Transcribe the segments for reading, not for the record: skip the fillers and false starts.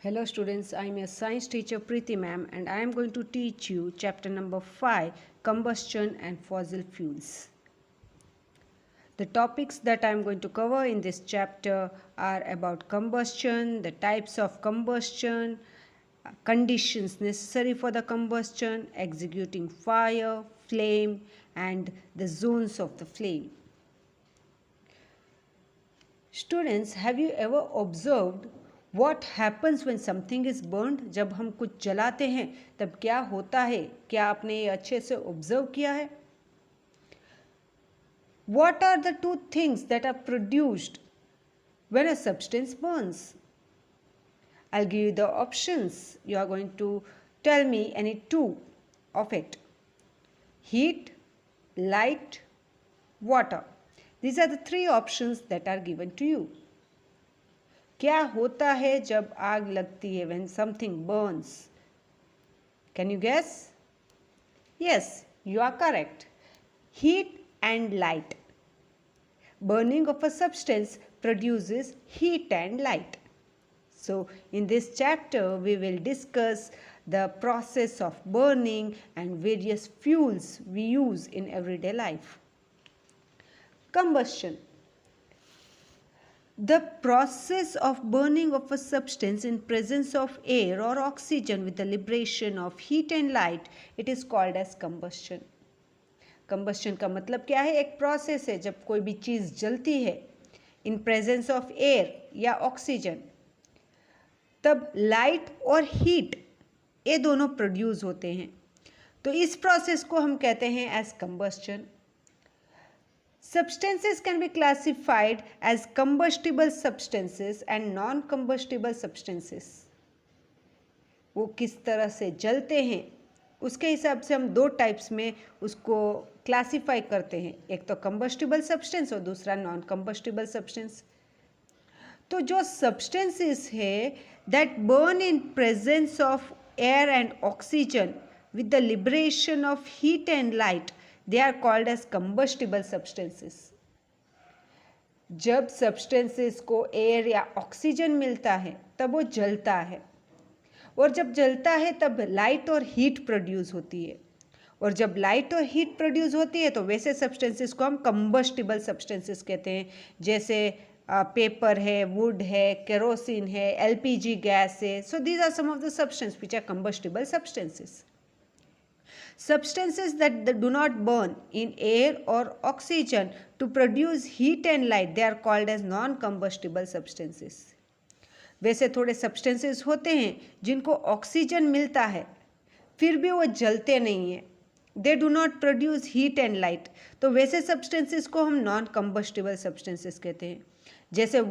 Hello students, I am your science teacher Preeti ma'am and I am going to teach you chapter number 5, combustion and fossil fuels. The topics that I am going to cover in this chapter are about combustion, the types of combustion, conditions necessary for the combustion, executing fire, flame and the zones of the flame. Students, have you ever observed what happens when something is burned? जब हम कुछ जलाते हैं तब क्या होता है? क्या आपने ये अच्छे से ऑब्जर्व किया है? What are the two things that are produced when a substance burns? I'll give you the options. You are going to tell me any two of it. Heat, light, water. These are the three options that are given to you. क्या होता है जब आग लगती है? When something burns? Can you guess? Yes, you are correct. Heat and light. Burning of a substance produces heat and light. So, in this chapter, we will discuss the process of burning and various fuels we use in everyday life. Combustion. The process of burning of a substance in presence of air or oxygen with the liberation of heat and light, it is called as combustion. Combustion का मतलब क्या है? एक process है जब कोई भी चीज़ जलती है in presence of air या ऑक्सीजन, तब लाइट और हीट ये दोनों प्रोड्यूस होते हैं. तो इस प्रोसेस को हम कहते हैं as combustion. Substances can be classified as combustible substances and non-combustible substances. वो किस तरह से जलते हैं उसके हिसाब से हम दो टाइप्स में उसको क्लासीफाई करते हैं. एक तो कंबस्टिबल सब्सटेंस और दूसरा नॉन कंबस्टिबल सब्सटेंस. तो जो सब्सटेंसेस है that burn in presence of air and oxygen with the liberation of heat and light, they are called as combustible substances. जब सब्सटेंसेस को एयर या ऑक्सीजन मिलता है तब वो जलता है, और जब जलता है तब लाइट और हीट प्रोड्यूस होती है, और जब लाइट और हीट प्रोड्यूस होती है तो वैसे सब्सटेंसेस को हम कंबस्टिबल सब्सटेंसेस कहते हैं. जैसे पेपर है, वुड है, केरोसिन है, एलपीजी गैस है. So these are some of the substance which are combustible substances. Substances that do not burn in air or oxygen to produce heat and light, they are called as non-combustible substances. वैसे थोड़े substances होते हैं जिनको oxygen मिलता है फिर भी वो जलते नहीं हैं. They do not produce heat and light. तो वैसे substances को हम non-combustible substances कहते हैं. जैसे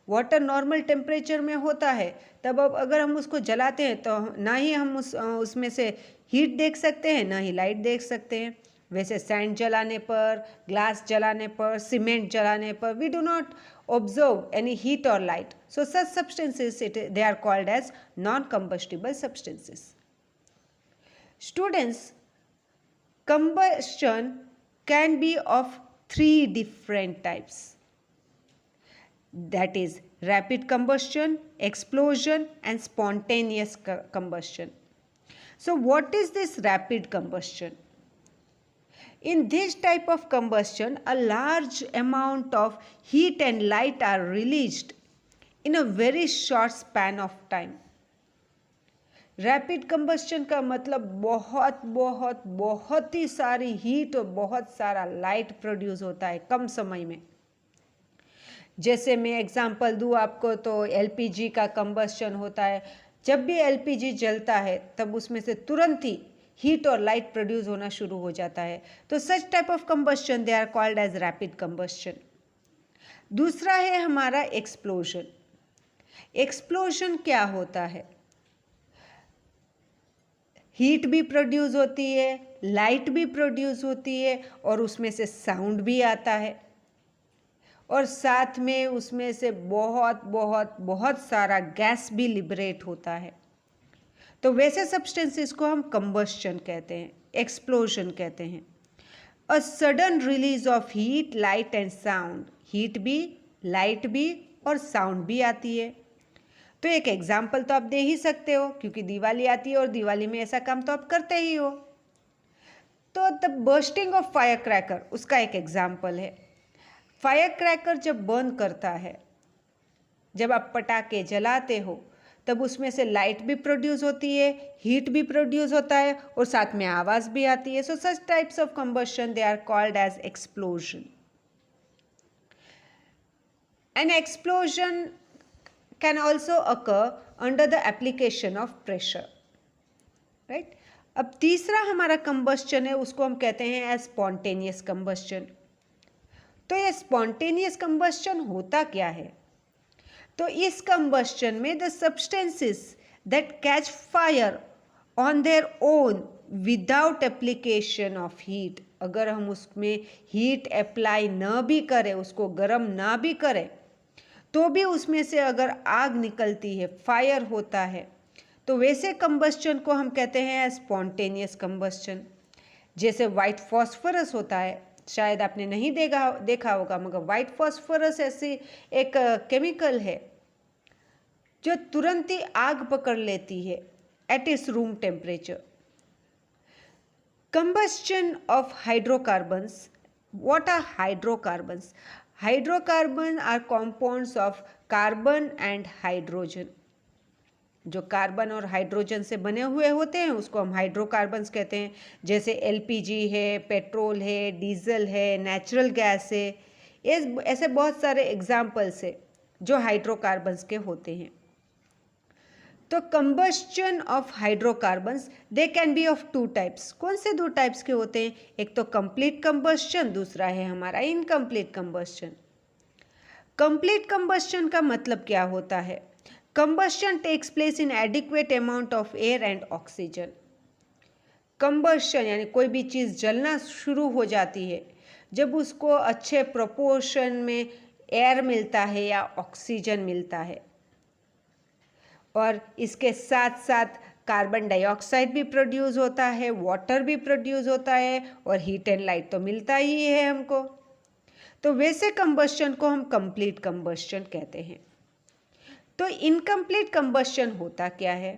वाटर नॉर्मल टेम्परेचर में होता है, तब अब अगर हम उसको जलाते हैं तो ना ही हम उसमें से हीट देख सकते हैं ना ही लाइट देख सकते हैं. वैसे सैंड जलाने पर, ग्लास जलाने पर, सीमेंट जलाने पर we do not observe any heat और light. So such substances they are called as non combustible substances. Students, combustion can be of three different types. That is rapid combustion, explosion and spontaneous combustion. So what is this rapid combustion? In this type of combustion, a large amount of heat and light are released in a very short span of time. Rapid combustion का मतलब बहुत बहुत बहुत ही सारी heat और बहुत सारा light produce होता है कम समय में. जैसे मैं एग्जांपल दूँ आपको तो एलपीजी का कंबस्शन होता है. जब भी एलपीजी जलता है तब उसमें से तुरंत ही हीट और लाइट प्रोड्यूस होना शुरू हो जाता है. तो such type of combustion they are called as rapid combustion. दूसरा है हमारा एक्सप्लोजन. एक्सप्लोजन क्या होता है? हीट भी प्रोड्यूस होती है, लाइट भी प्रोड्यूस होती है और उसमें से साउंड भी आता है, और साथ में उसमें से बहुत बहुत बहुत सारा गैस भी लिबरेट होता है. तो वैसे सब्सटेंसेस को हम कंबस्शन कहते हैं, एक्सप्लोजन कहते हैं. A sudden release of heat, light and sound. Heat भी, लाइट भी और साउंड भी आती है. तो एक एग्जाम्पल तो आप दे ही सकते हो, क्योंकि दिवाली आती है और दिवाली में ऐसा काम तो आप करते ही हो। तो the bursting of fire cracker उसका एक एग्जाम्पल है। फायर क्रैकर जब बर्न करता है, जब आप पटाखे जलाते हो, तब उसमें से लाइट भी प्रोड्यूस होती है, हीट भी प्रोड्यूस होता है और साथ में आवाज़ भी आती है। So such types of combustion they are called as explosion. An explosion can also occur under the application of pressure, right. अब तीसरा हमारा कंबस्चन है, उसको हम कहते हैं एज स्पॉन्टेनियस कंबस्चन। तो ये स्पॉन्टेनियस कंबस्चन होता क्या है? तो इस कंबस्चन में the substances that catch fire on their own without application of heat, अगर हम उसमें हीट अप्लाई न भी करें, उसको गर्म ना भी करें, तो भी उसमें से अगर आग निकलती है, फायर होता है, तो वैसे कंबस्चन को हम कहते हैं स्पॉन्टेनियस कंबस्चन। जैसे वाइट फॉस्फोरस होता है, शायद आपने नहीं देखा होगा, मगर वाइट फॉस्फोरस ऐसी एक केमिकल है जो तुरंत ही आग पकड़ लेती है at its room temperature. Combustion of hydrocarbons. What are hydrocarbons? Hydrocarbon are compounds of carbon and hydrogen. जो कार्बन और हाइड्रोजन से बने हुए होते हैं उसको हम हाइड्रोकार्बन्स कहते हैं। जैसे एलपीजी है, पेट्रोल है, डीजल है, नेचुरल गैस है, ऐसे बहुत सारे एग्जाम्पल्स है जो हाइड्रोकार्बन्स के होते हैं। तो combustion of hydrocarbons they can be of two types. कौन से दो टाइप्स के होते हैं? एक तो कंप्लीट कंबस्चन, दूसरा है हमारा इनकम्प्लीट कंबस्चन। कंप्लीट कंबस्चन का मतलब क्या होता है? Combustion takes place in adequate amount of air and oxygen. Combustion यानी कोई भी चीज़ जलना शुरू हो जाती है जब उसको अच्छे प्रोपोर्शन में एयर मिलता है या ऑक्सीजन मिलता है, और इसके साथ साथ कार्बन डाइऑक्साइड भी प्रोड्यूस होता है, वाटर भी प्रोड्यूस होता है, और हीट एंड लाइट तो मिलता ही है हमको। तो वैसे कंबस्चन को हम कंप्लीट कंबस्चन कहते हैं। तो इनकम्प्लीट कंबस्चन होता क्या है?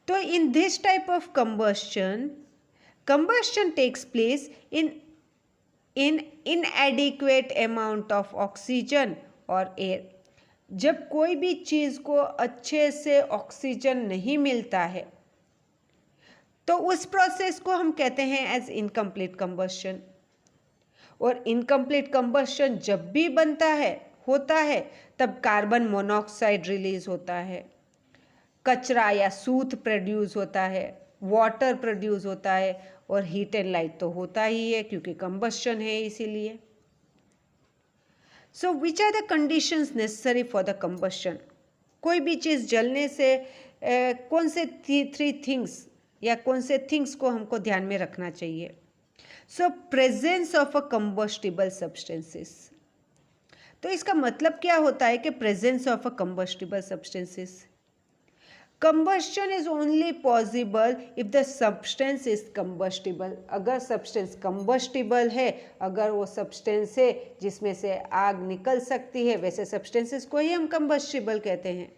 तो in this type of combustion takes place in inadequate amount of oxygen और एयर। जब कोई भी चीज़ को अच्छे से ऑक्सीजन नहीं मिलता है तो उस प्रोसेस को हम कहते हैं एज इनकम्प्लीट कंबस्चन। और इनकम्प्लीट कंबस्चन जब भी होता है तब कार्बन मोनोऑक्साइड रिलीज होता है, कचरा या सूत प्रोड्यूस होता है, वाटर प्रोड्यूस होता है, और हीट एंड लाइट तो होता ही है क्योंकि कंबस्चन है इसीलिए। So which are the conditions necessary for the combustion? कोई भी चीज़ जलने से कौन से थ्री थिंग्स या कौन से थिंग्स को हमको ध्यान में रखना चाहिए? So presence of a combustible substances. तो इसका मतलब क्या होता है कि presence of a combustible substances? Combustion is only possible if the substance is combustible. अगर सब्सटेंस कंबस्टिबल है, अगर वो सब्सटेंस है जिसमें से आग निकल सकती है, वैसे सब्सटेंसेस को ही हम कंबस्टिबल कहते हैं।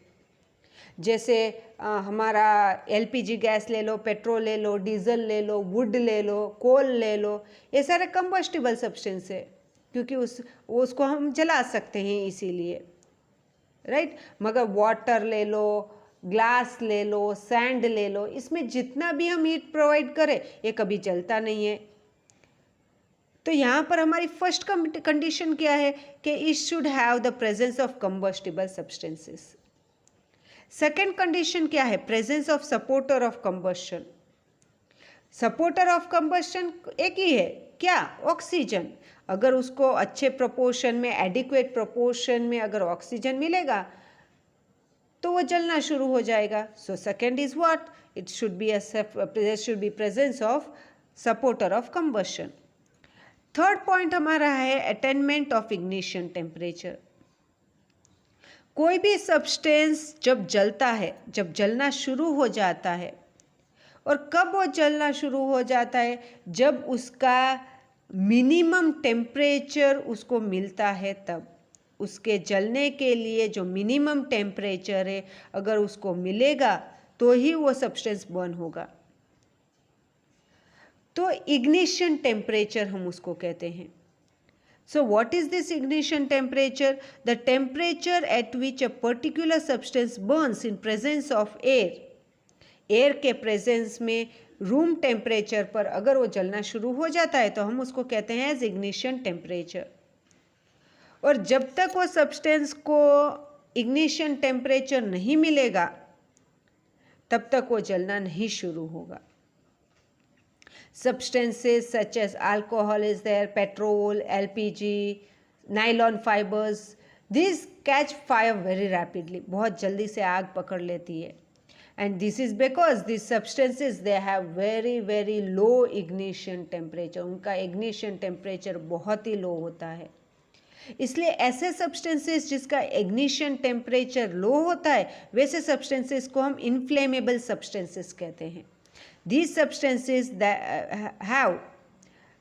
जैसे हमारा एलपीजी गैस ले लो, पेट्रोल ले लो, डीजल ले लो, वुड ले लो, कोल ले लो, ये सारे कंबस्टिबल सब्सटेंस है क्योंकि उसको हम जला सकते हैं इसीलिए, राइट। मगर वाटर ले लो, ग्लास ले लो, सैंड ले लो, इसमें जितना भी हम हीट प्रोवाइड करें ये कभी जलता नहीं है। तो यहाँ पर हमारी फर्स्ट कंडीशन क्या है कि it should have the presence of combustible substances. Second condition क्या है? Presence of supporter of combustion. Supporter of combustion एक ही है, क्या? ऑक्सीजन। अगर उसको अच्छे प्रोपोर्शन में, एडिक्वेट प्रोपोर्शन में अगर ऑक्सीजन मिलेगा तो वो जलना शुरू हो जाएगा। So second is what? It should be presence of supporter of combustion. Third point हमारा है अटेनमेंट ऑफ इग्निशन टेम्परेचर। कोई भी सब्सटेंस जब जलता है, जब जलना शुरू हो जाता है, और कब वो जलना शुरू हो जाता है? जब उसका मिनिमम टेम्परेचर उसको मिलता है तब। उसके जलने के लिए जो मिनिमम टेम्परेचर है, अगर उसको मिलेगा तो ही वो सब्सटेंस बर्न होगा। तो इग्निशन टेम्परेचर हम उसको कहते हैं। So what is this ignition temperature? The temperature at which a particular substance burns in presence of air. Air के प्रेजेंस में रूम टेम्परेचर पर अगर वो जलना शुरू हो जाता है तो हम उसको कहते हैं एज इग्निशन टेम्परेचर। और जब तक वो सब्सटेंस को इग्निशन टेम्परेचर नहीं मिलेगा तब तक वो जलना नहीं शुरू होगा। Substances such as alcohol is there, petrol, LPG, nylon fibers, these catch fire very rapidly. बहुत जल्दी से आग पकड़ लेती है। And this is because these substances they have very low ignition temperature. उनका ignition temperature बहुत ही लो होता है। इसलिए ऐसे substances जिसका ignition temperature लो होता है वैसे substances को हम inflammable substances कहते हैं। These substances that have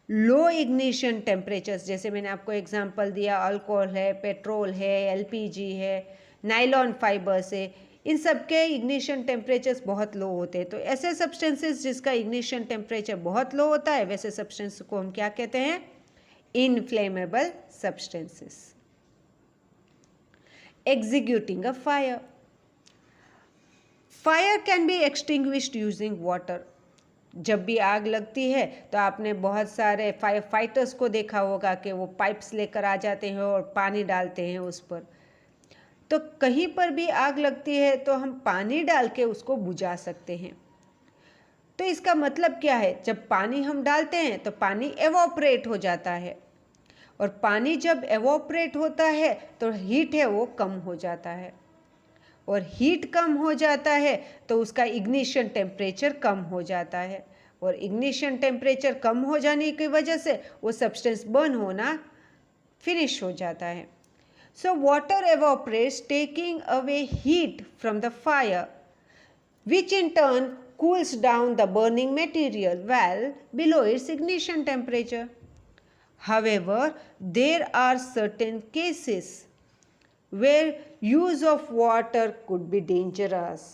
low ignition temperatures, जैसे मैंने आपको एग्जांपल दिया, अल्कोहल है, पेट्रोल है, एलपीजी है, नाइलॉन फाइबर्स है, इन सब के इग्निशन टेम्परेचर्स बहुत लो होते हैं। तो ऐसे सब्सटेंसेस जिसका इग्निशन टेम्परेचर बहुत लो होता है वैसे सब्सटेंस को हम क्या कहते हैं? Inflammable substances. Executing a fire. Fire can be extinguished using water. जब भी आग लगती है तो आपने बहुत सारे फायर फाइटर्स को देखा होगा कि वो पाइप्स लेकर आ जाते हैं और पानी डालते हैं उस पर। तो कहीं पर भी आग लगती है तो हम पानी डाल के उसको बुझा सकते हैं। तो इसका मतलब क्या है? जब पानी हम डालते हैं तो पानी एवोपरेट हो जाता है, और पानी जब एवोपरेट होता है तो हीट है वो कम हो जाता है, और हीट कम हो जाता है तो उसका इग्निशन टेम्परेचर कम हो जाता है, और इग्निशन टेम्परेचर कम हो जाने की वजह से वो सब्सटेंस बर्न होना फिनिश हो जाता है। So water evaporates taking away heat from the fire which in turn cools down the burning material well below its ignition temperature. However, there are certain cases where use of water could be dangerous.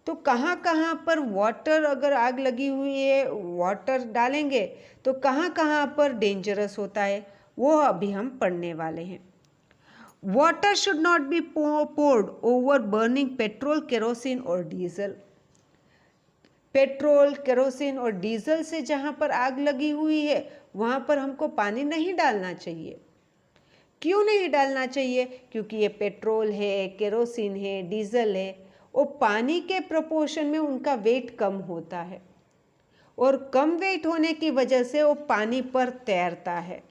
तो कहाँ कहाँ पर water, अगर आग लगी हुई है water डालेंगे तो कहाँ कहाँ पर डेंजरस होता है वो अभी हम पढ़ने वाले हैं। Water should not be poured over burning petrol, kerosene और डीजल। पेट्रोल, केरोसिन और डीजल से जहाँ पर आग लगी हुई है वहाँ पर हमको पानी नहीं डालना चाहिए। क्यों नहीं डालना चाहिए? क्योंकि ये पेट्रोल है, केरोसिन है, डीजल है, वो पानी के प्रोपोर्शन में उनका वेट कम होता है, और कम वेट होने की वजह से वो पानी पर तैरता है,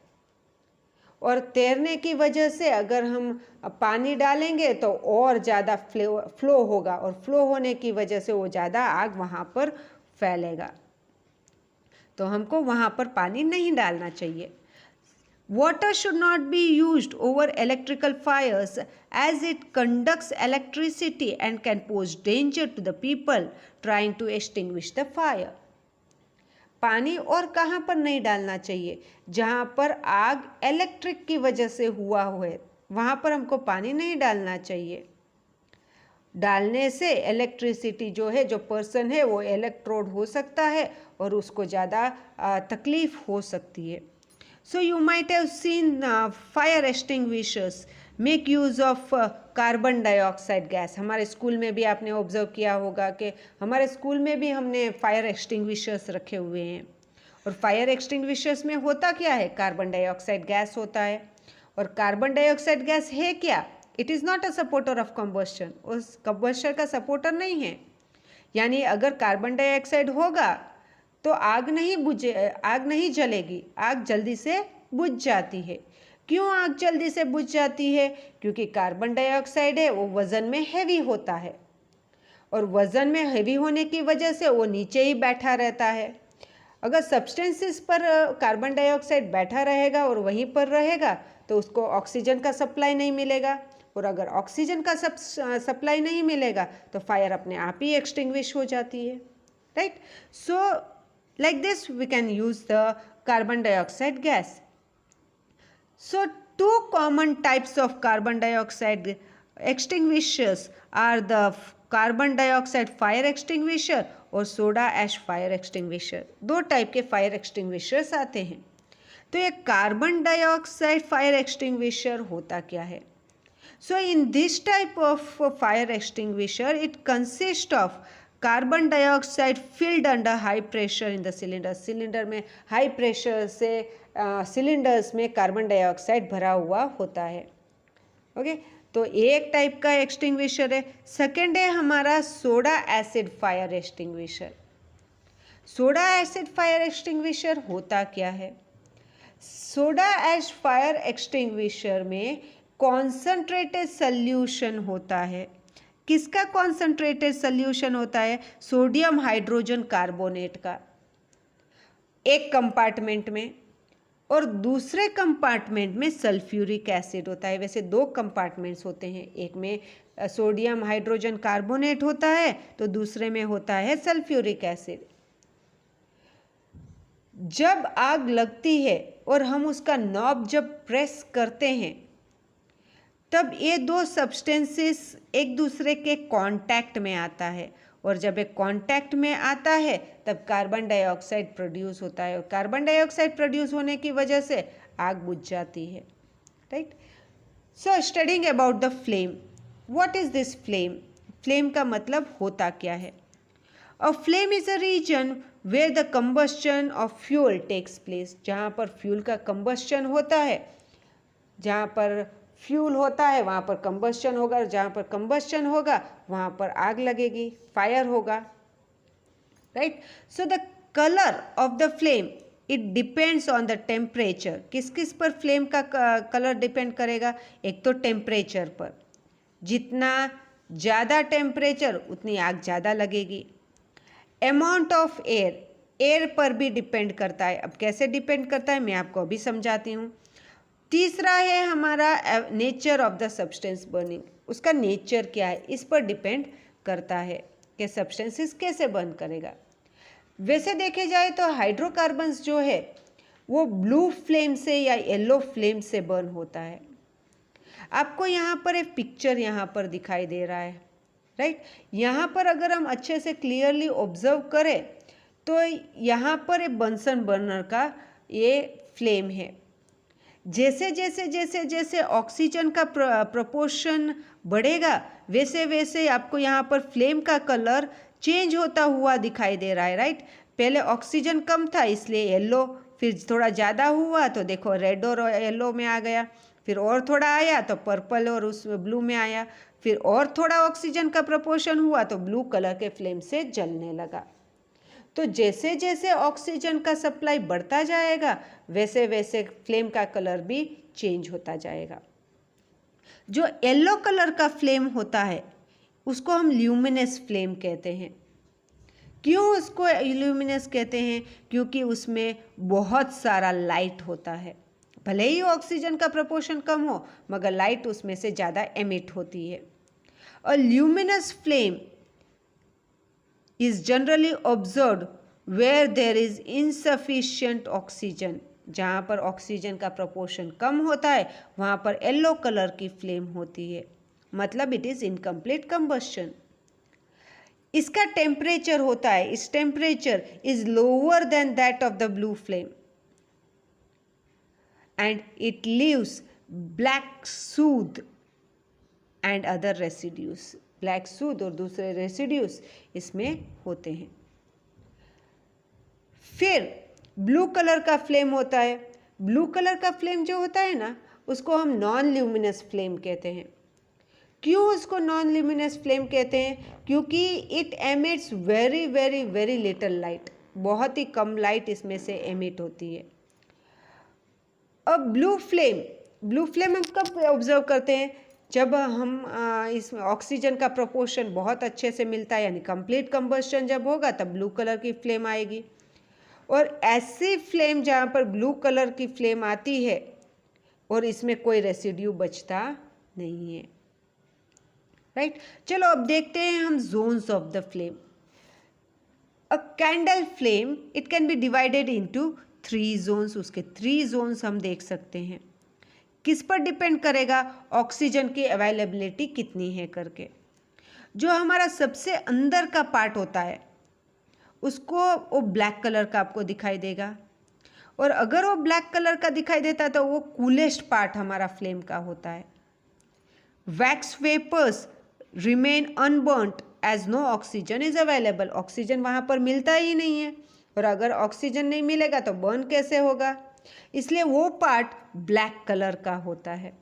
और तैरने की वजह से अगर हम पानी डालेंगे तो और ज़्यादा फ्लो होगा, और फ्लो होने की वजह से वो ज़्यादा आग वहाँ पर फैलेगा। तो हमको वहाँ पर पानी नहीं डालना चाहिए। Water should not be used over electrical fires as it conducts electricity and can pose danger to the people trying to extinguish the fire. पानी और कहाँ पर नहीं डालना चाहिए? जहाँ पर आग इलेक्ट्रिक की वजह से हुआ है वहाँ पर हमको पानी नहीं डालना चाहिए। डालने से इलेक्ट्रिसिटी जो है, जो पर्सन है वो इलेक्ट्रोड हो सकता है और उसको ज़्यादा तकलीफ हो सकती है। So you might have seen fire extinguishers make use of carbon dioxide gas. हमारे स्कूल में भी आपने ऑब्जर्व किया होगा कि हमारे स्कूल में भी हमने फायर एक्सटिंग्विशर्स रखे हुए हैं, और फायर एक्सटिंग्विशर्स में होता क्या है? कार्बन डाइऑक्साइड गैस होता है। और कार्बन डाइऑक्साइड गैस है क्या? It is not a supporter of combustion. उस कंबस्टर का सपोर्टर नहीं है। यानी अगर कार्बन डाइऑक्साइड होगा तो आग नहीं जलेगी, आग जल्दी से बुझ जाती है। क्यों आग जल्दी से बुझ जाती है? क्योंकि कार्बन डाइऑक्साइड है वो वज़न में हैवी होता है, और वज़न में हैवी होने की वजह से वो नीचे ही बैठा रहता है। अगर सब्सटेंसेस पर कार्बन डाइऑक्साइड बैठा रहेगा और वहीं पर रहेगा तो उसको ऑक्सीजन का सप्लाई नहीं मिलेगा, और अगर ऑक्सीजन का सप्लाई नहीं मिलेगा तो फायर अपने आप ही एक्सटिंग्विश हो जाती है, right? So like this we can use the carbon dioxide gas. So two common types of carbon dioxide extinguishers are the carbon dioxide fire extinguisher और सोडा ऐश फायर एक्सटिंग्विशर. दो type के fire extinguishers आते हैं. तो ये carbon dioxide fire extinguisher होता क्या है? So in this type of fire extinguisher, it consists of carbon dioxide filled under high pressure in the cylinder. Cylinder में हाई प्रेशर से सिलेंडर्स में कार्बन डाइऑक्साइड भरा हुआ होता है. ओके, तो एक टाइप का एक्सटिंग्विशर है. सेकेंड है हमारा soda acid fire extinguisher. Soda acid fire extinguisher होता क्या है? सोडा एश फायर एक्सटिंग्विशर में कॉन्सनट्रेटेड सल्यूशन होता है. किसका कॉन्सनट्रेटेड सल्यूशन होता है? सोडियम हाइड्रोजन कार्बोनेट का, एक कंपार्टमेंट में, और दूसरे कंपार्टमेंट में सल्फ्यूरिक एसिड होता है. वैसे दो कंपार्टमेंट्स होते हैं, एक में सोडियम हाइड्रोजन कार्बोनेट होता है तो दूसरे में होता है सल्फ्यूरिक एसिड. जब आग लगती है और हम उसका नॉब जब प्रेस करते हैं तब ये दो सब्सटेंसेस एक दूसरे के कांटेक्ट में आता है, और जब एक कांटेक्ट में आता है तब कार्बन डाइऑक्साइड प्रोड्यूस होता है, और कार्बन डाइऑक्साइड प्रोड्यूस होने की वजह से आग बुझ जाती है. Right. So studying about the flame. What is this flame? Flame का मतलब होता क्या है? A flame is a region where the combustion of fuel takes place. जहाँ पर फ्यूल का कंबस्शन होता है, जहाँ पर फ्यूल होता है वहाँ पर कंबस्शन होगा, और जहाँ पर कंबस्शन होगा वहाँ पर आग लगेगी, फायर होगा. Right. So the colour of the flame it depends on the temperature. किस किस पर फ्लेम का कलर डिपेंड करेगा? एक तो टेम्परेचर पर, जितना ज़्यादा टेम्परेचर उतनी आग ज़्यादा लगेगी. अमाउंट ऑफ एयर, एयर पर भी डिपेंड करता है. अब कैसे डिपेंड करता है मैं आपको अभी समझाती हूँ. तीसरा है हमारा nature of the substance burning. उसका नेचर क्या है इस पर डिपेंड करता है कि सब्सटेंसेस कैसे बर्न करेगा. वैसे देखे जाए तो हाइड्रोकार्बन्स जो है वो ब्लू फ्लेम से या येलो फ्लेम से बर्न होता है. आपको यहाँ पर एक पिक्चर यहाँ पर दिखाई दे रहा है. राइट. यहाँ पर अगर हम अच्छे से क्लियरली ऑब्जर्व करें तो यहाँ पर एक बंसन बर्नर का ये फ्लेम है. जैसे जैसे जैसे जैसे ऑक्सीजन का प्रपोर्शन बढ़ेगा वैसे वैसे आपको यहाँ पर फ्लेम का कलर चेंज होता हुआ दिखाई दे रहा है. राइट. पहले ऑक्सीजन कम था इसलिए येलो, फिर थोड़ा ज़्यादा हुआ तो देखो रेड और येलो में आ गया, फिर और थोड़ा आया तो पर्पल और उस ब्लू में आया, फिर और थोड़ा ऑक्सीजन का प्रपोर्शन हुआ तो ब्लू कलर के फ्लेम से जलने लगा. तो जैसे जैसे ऑक्सीजन का सप्लाई बढ़ता जाएगा वैसे वैसे फ्लेम का कलर भी चेंज होता जाएगा. जो येलो कलर का फ्लेम होता है उसको हम ल्यूमिनस फ्लेम कहते हैं. क्यों उसको ल्यूमिनस कहते हैं? क्योंकि उसमें बहुत सारा लाइट होता है. भले ही ऑक्सीजन का प्रपोर्शन कम हो मगर लाइट उसमें से ज़्यादा एमिट होती है. और luminous flame is generally observed where there is insufficient oxygen. जहाँ पर ऑक्सीजन का प्रपोर्शन कम होता है वहाँ पर येलो कलर की फ्लेम होती है, मतलब इट इज़ इनकम्प्लीट कंबस्शन. इसका टेम्परेचर होता है, its temperature is lower than that of the blue flame and it leaves black soot and other residues. Black soot और दूसरे रेसिड्यूज इसमें होते हैं. फिर ब्लू कलर का फ्लेम होता है. ब्लू कलर का फ्लेम जो होता है ना उसको हम नॉन ल्यूमिनस फ्लेम कहते हैं. क्यों उसको नॉन ल्यूमिनस फ्लेम कहते हैं? क्योंकि it emits very very very little light. बहुत ही कम लाइट इसमें से एमिट होती है. अब ब्लू फ्लेम हम कब ऑब्जर्व करते हैं? जब हम इसमें ऑक्सीजन का प्रोपोर्शन बहुत अच्छे से मिलता है यानी कंप्लीट कंबस्शन जब होगा तब ब्लू कलर की फ्लेम आएगी. और ऐसी फ्लेम जहाँ पर ब्लू कलर की फ्लेम आती है और इसमें कोई रेसिड्यू बचता नहीं है. राइट. चलो अब देखते हैं हम zones of the flame. A candle flame it can be divided into 3 zones. उसके 3 जोन्स हम देख सकते हैं. किस पर डिपेंड करेगा? ऑक्सीजन की अवेलेबिलिटी कितनी है करके। जो हमारा सबसे अंदर का पार्ट होता है उसको वो ब्लैक कलर का आपको दिखाई देगा, और अगर वो ब्लैक कलर का दिखाई देता है तो वो कूलेस्ट पार्ट हमारा फ्लेम का होता है। Wax vapours remain unburnt as no oxygen is available. Oxygen वहाँ पर मिलता ही नहीं है, और अगर ऑक्सीजन नहीं मिलेगा तो बर्न कैसे होगा? इसलिए वो पार्ट ब्लैक कलर का होता है।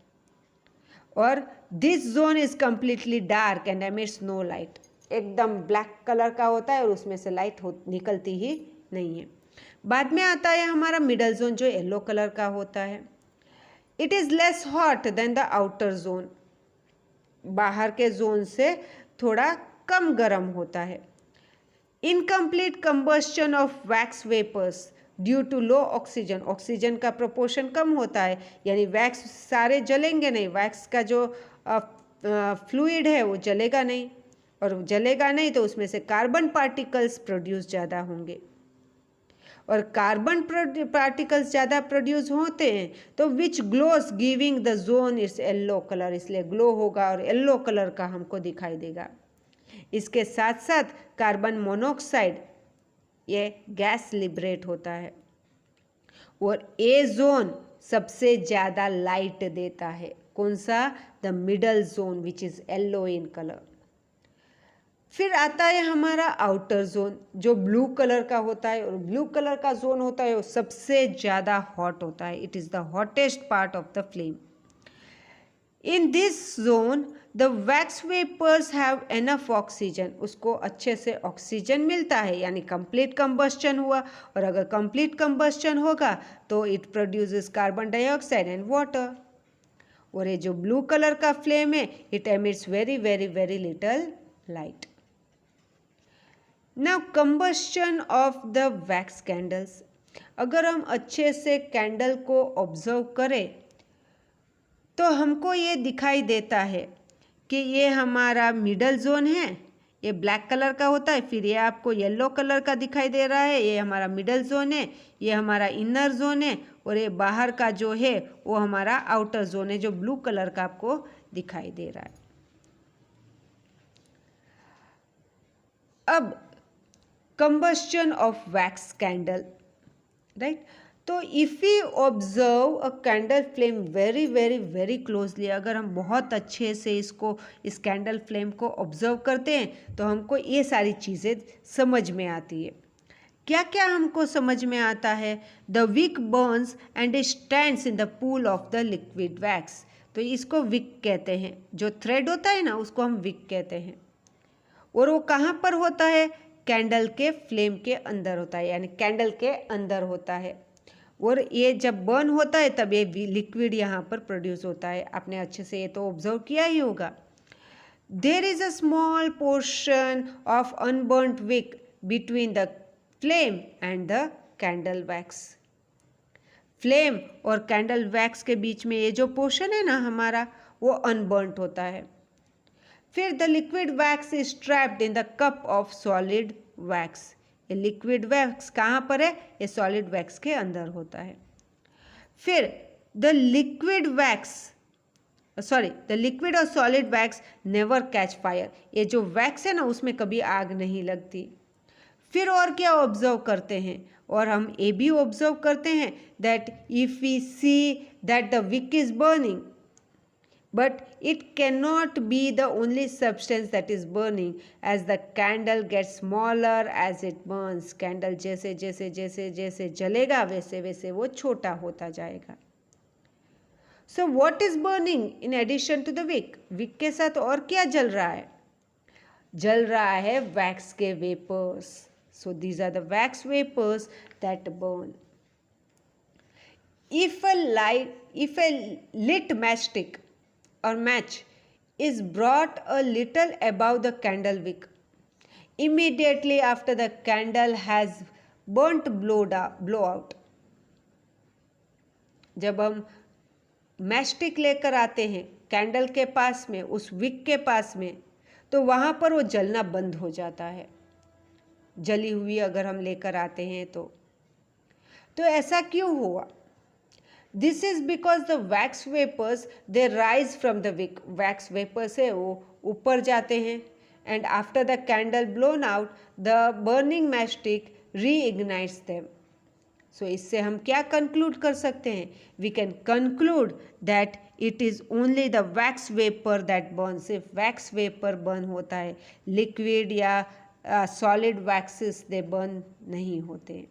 और this zone is completely dark and emits no light. एकदम ब्लैक कलर का होता है और उसमें से लाइट निकलती ही नहीं है। बाद में आता है हमारा मिडल जोन जो येलो कलर का होता है। It is less hot than the outer zone. बाहर के जोन से थोड़ा कम गर्म होता है। Incomplete combustion of wax vapours due to low oxygen. Oxygen का प्रोपोर्शन कम होता है, यानी वैक्स सारे जलेंगे नहीं, वैक्स का जो फ्लूइड है वो जलेगा नहीं, और जलेगा नहीं तो उसमें से कार्बन पार्टिकल्स प्रोड्यूस ज़्यादा होंगे, और कार्बन पार्टिकल्स ज़्यादा प्रोड्यूस होते हैं तो which glows giving the zone its yellow colour. इसलिए ग्लो होगा और येल्लो कलर का हमको दिखाई देगा। इसके साथ साथ कार्बन मोनोऑक्साइड ये गैस लिबरेट होता है, और ए जोन सबसे ज़्यादा लाइट देता है। कौन सा? The middle zone which is yellow in colour. फिर आता है हमारा आउटर जोन जो ब्लू कलर का होता है, और ब्लू कलर का जोन होता है वो सबसे ज़्यादा हॉट होता है। It is the hottest part of the flame. In this zone the wax vapours have enough oxygen. उसको अच्छे से ऑक्सीजन मिलता है, यानी कंप्लीट कंबस्शन हुआ, और अगर कंप्लीट कंबस्शन होगा तो it produces carbon dioxide and water. और ये जो ब्लू कलर का फ्लेम है it emits very very very little light. Now combustion of the wax candles. अगर हम अच्छे से कैंडल को ऑब्जर्व करें तो हमको ये दिखाई देता है कि ये हमारा मिडल जोन है, ये ब्लैक कलर का होता है, फिर ये आपको येलो कलर का दिखाई दे रहा है, ये हमारा मिडल जोन है, ये हमारा इनर जोन है, और ये बाहर का जो है वो हमारा आउटर जोन है जो ब्लू कलर का आपको दिखाई दे रहा है। अब combustion of wax candle, right? तो if we observe a candle flame very very very closely, अगर हम बहुत अच्छे से इस कैंडल फ्लेम को ऑब्जर्व करते हैं तो हमको ये सारी चीज़ें समझ में आती है। क्या क्या हमको समझ में आता है? The wick burns and stands in the pool of the liquid wax. तो इसको विक कहते हैं, जो थ्रेड होता है ना उसको हम विक कहते हैं। और वो कहाँ पर होता है? कैंडल के फ्लेम के अंदर होता है, यानी कैंडल के अंदर होता है। और ये जब बर्न होता है तब ये लिक्विड यहाँ पर प्रोड्यूस होता है। आपने अच्छे से ये तो ऑब्जर्व किया ही होगा। There is a small portion of unburned wick between the flame and the candle wax. Flame और कैंडल वैक्स के बीच में ये जो पोर्शन है ना हमारा, वो अनबर्न्ड होता है। फिर the liquid wax is trapped in the cup of solid wax. ये लिक्विड वैक्स कहाँ पर है? ये सॉलिड वैक्स के अंदर होता है। फिर द लिक्विड और solid wax never catch fire. ये जो वैक्स है ना उसमें कभी आग नहीं लगती। फिर और क्या ऑब्जर्व करते हैं? और हम ये भी ऑब्जर्व करते हैं that if we see that the wick is burning, but it cannot be the only substance that is burning, as the candle gets smaller as it burns. Candle जैसे जैसे जैसे जैसे जलेगा वैसे वैसे वो छोटा होता जाएगा। So what is burning in addition to the wick? Wick के साथ और क्या जल रहा है? जल रहा है वैक्स के vapours. So these are the wax vapors that burn. If a lit matchstick or match is brought a little above the candle wick, immediately after the candle has burnt blow out. जब हम matchstick लेकर आते हैं candle के पास में, उस Wick के पास में, तो वहाँ पर वो जलना बंद हो जाता है। जली हुई अगर हम लेकर आते हैं तो ऐसा क्यों हुआ? This is because the wax vapours they rise from the wick, wax vapours है वो ऊपर जाते हैं, and after the candle blown out the burning match stick reignites them. So इससे हम क्या कंक्लूड कर सकते हैं? We can conclude that it is only the wax vapour that burn, सिर्फ वैक्स वेपर बर्न होता है, लिक्विड या सॉलिड वैक्सेस दे बर्न नहीं होते.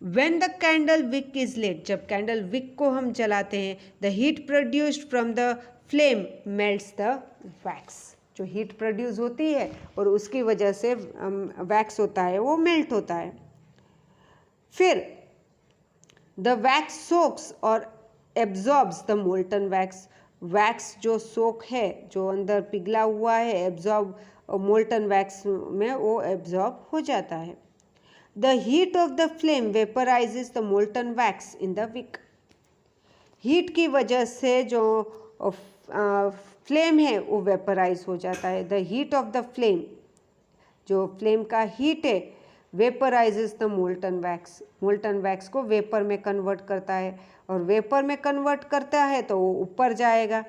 When the candle wick is lit, जब कैंडल विक को हम जलाते हैं, the heat produced from the flame melts the wax. जो हीट प्रोड्यूस होती है और उसकी वजह से वैक्स होता है वो मेल्ट होता है. फिर द वैक्स सोक्स और absorbs the molten wax, wax जो सोक है, जो अंदर पिघला हुआ है, एब्जॉर्ब मोल्टन वैक्स में वो एब्जॉर्ब हो जाता है. The heat of the flame vaporizes the molten wax in the wick. Heat की वजह से जो फ्लेम है वो वेपराइज हो जाता है. The heat of the flame, जो फ्लेम का हीट है, vaporises the molten wax, molten wax को वेपर में कन्वर्ट करता है, और वेपर में कन्वर्ट करता है तो वो ऊपर जाएगा.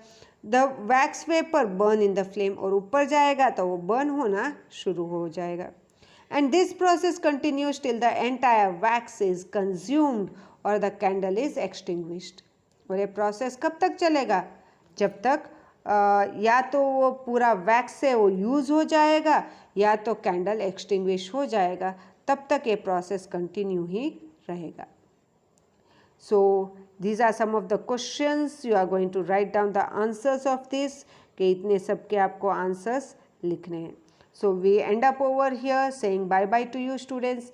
The wax vapour burn in the flame, और ऊपर जाएगा तो वो बर्न होना शुरू हो जाएगा. And this process continues till the entire wax is consumed or the candle is extinguished. और ये प्रोसेस कब तक चलेगा? जब तक या तो वो पूरा वैक्स से वो यूज़ हो जाएगा या तो कैंडल एक्सटिंग्विश हो जाएगा, तब तक ये प्रोसेस कंटिन्यू ही रहेगा. So these are some of the questions. You are going to write down the answers of this. कि इतने सब के आपको आंसर्स लिखने हैं. So we end up over here saying bye bye to you students.